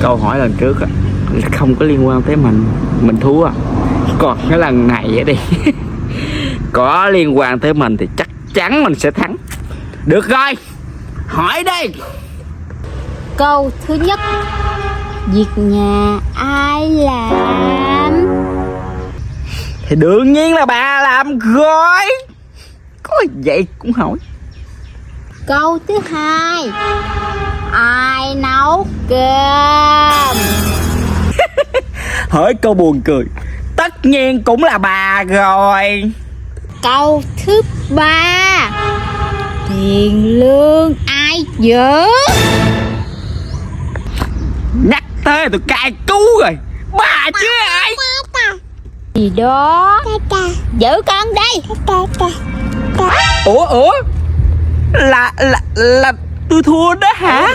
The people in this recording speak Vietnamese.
câu hỏi lần trước không có liên quan tới mình thua. Còn cái lần này á đi có liên quan tới mình thì chắc chắn mình sẽ thắng. Được rồi, hỏi đi. Câu thứ nhất, việc nhà ai làm? Thì đương nhiên là bà làm rồi. Có vậy cũng hỏi. Câu thứ hai, ai nấu cơm? Hỏi câu buồn cười, tất nhiên cũng là bà rồi. Câu thứ ba, tiền lương ai giữ? Nhắc tới tôi cay cú rồi. Bà chứ ai. Gì đó, giữ con đây. Ủa là tôi thua đó hả?